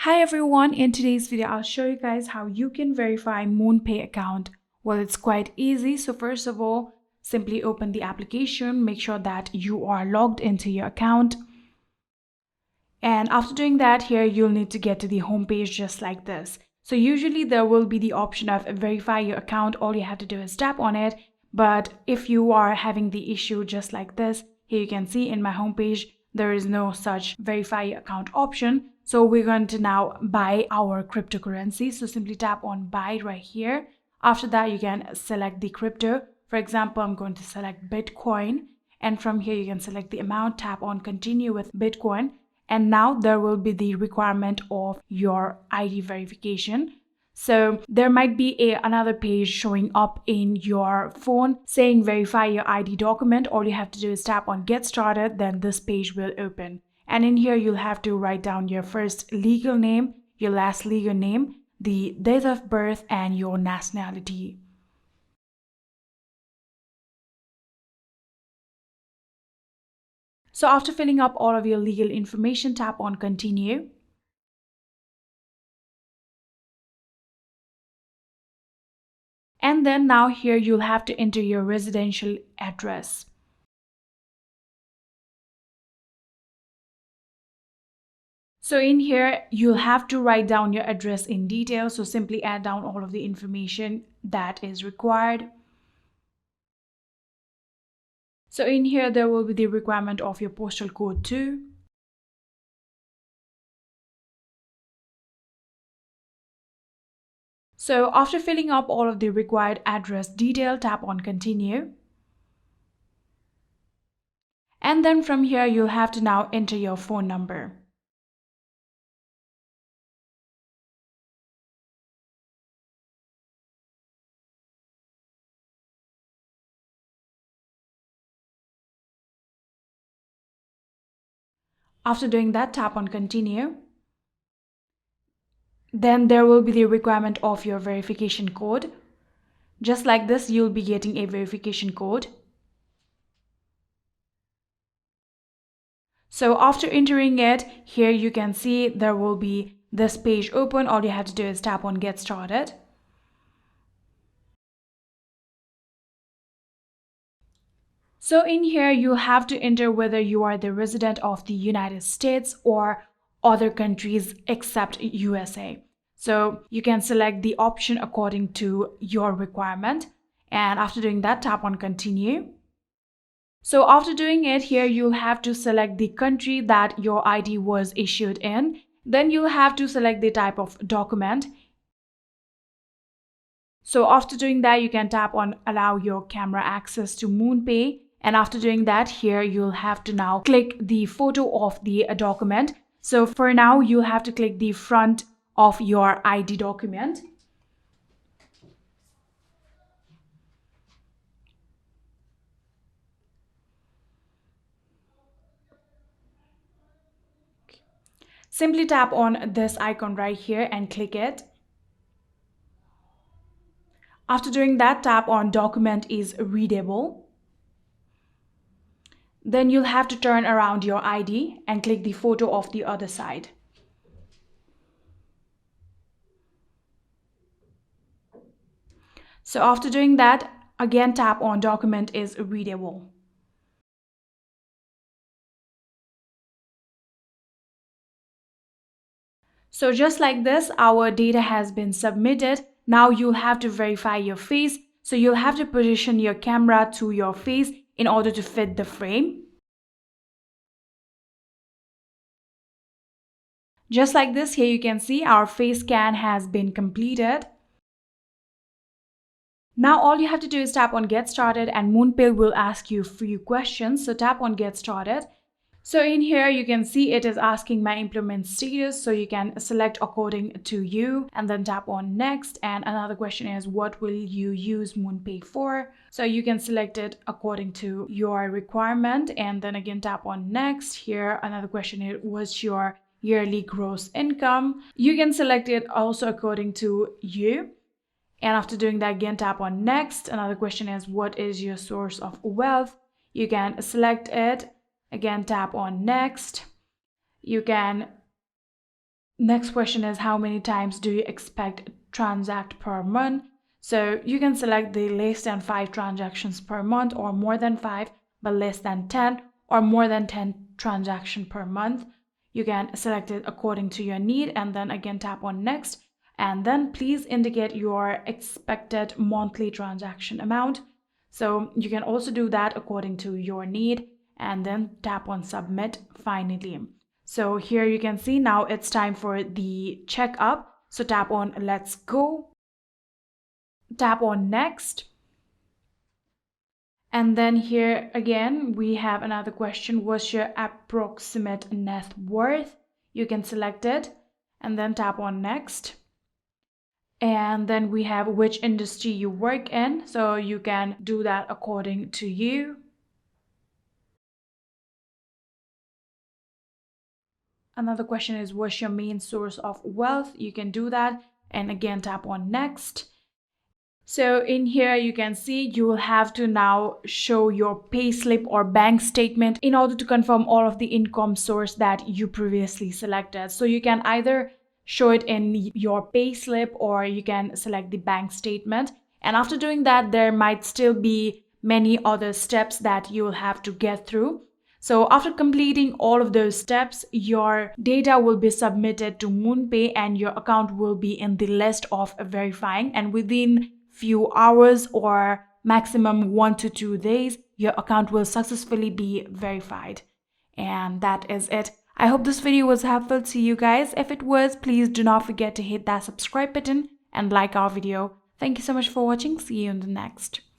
Hi everyone, in today's video I'll show you guys how you can verify MoonPay account. Well, it's quite easy. So first of all, simply open the application, make sure that you are logged into your account. And after doing that, here you'll need to get to the home page just like this. So usually there will be the option of verify your account. All you have to do is tap on it. But if you are having the issue just like this, here you can see in my homepage, there is no such verify your account option. So we're going to now buy our cryptocurrency. So simply tap on buy right here. After that, you can select the crypto. For example, I'm going to select Bitcoin. And from here, you can select the amount, tap on continue with Bitcoin. And now there will be the requirement of your ID verification. So there might be another page showing up in your phone saying verify your ID document. All you have to do is tap on get started, then this page will open. And in here, you'll have to write down your first legal name, your last legal name, the date of birth, and your nationality. So after filling up all of your legal information, tap on continue. And then now here you'll have to enter your residential address. So in here, you'll have to write down your address in detail. So simply add down all of the information that is required. So in here, there will be the requirement of your postal code too. So after filling up all of the required address detail, tap on continue. And then from here, you'll have to now enter your phone number. After doing that, tap on continue. Then there will be the requirement of your verification code. Just like this, you'll be getting a verification code. So after entering it, here you can see there will be this page open. All you have to do is tap on get started. So in here, you have to enter whether you are the resident of the United States or other countries except USA. So you can select the option according to your requirement. And after doing that, tap on continue. So after doing it, here you'll have to select the country that your ID was issued in. Then you'll have to select the type of document. So after doing that, you can tap on allow your camera access to MoonPay. And after doing that, here you'll have to now click the photo of the document. So for now, you'll have to click the front of your ID document. Simply tap on this icon right here and click it. After doing that, tap on document is readable. Then you'll have to turn around your ID and click the photo of the other side. So after doing that, again tap on document is readable. So just like this, our data has been submitted. Now you'll have to verify your face. So you'll have to position your camera to your face in order to fit the frame. Just like this, here you can see our face scan has been completed. Now all you have to do is tap on get started and MoonPay will ask you a few questions. So tap on get started. So in here, you can see it is asking my employment status. So you can select according to you and then tap on next. And another question is, what will you use MoonPay for? So you can select it according to your requirement and then again tap on next. Here, another question is, what's your yearly gross income? You can select it also according to you. And after doing that, again, tap on next. Another question is, what is your source of wealth? You can select it. Again, tap on next. You can Next question is, how many times do you expect transact per month? So you can select the less than 5 transactions per month, or more than 5 but less than 10, or more than 10 transactions per month. You can select it according to your need, and then again tap on next, and then please indicate your expected monthly transaction amount. So you can also do that according to your need, and then tap on submit finally. So here you can see now it's time for the checkup. So tap on let's go, tap on next. And then here again, we have another question. What's your approximate net worth? You can select it and then tap on next. And then we have which industry you work in. So you can do that according to you. Another question is, what's your main source of wealth? You can do that and again tap on next. So in here you can see you will have to now show your payslip or bank statement in order to confirm all of the income source that you previously selected. So you can either show it in your payslip or you can select the bank statement. And after doing that, there might still be many other steps that you will have to get through. So after completing all of those steps, your data will be submitted to MoonPay and your account will be in the list of verifying, and within few hours or maximum 1 to 2 days, your account will successfully be verified. And that is it. I hope this video was helpful to you guys. If it was, please do not forget to hit that subscribe button and like our video. Thank you so much for watching. See you in the next.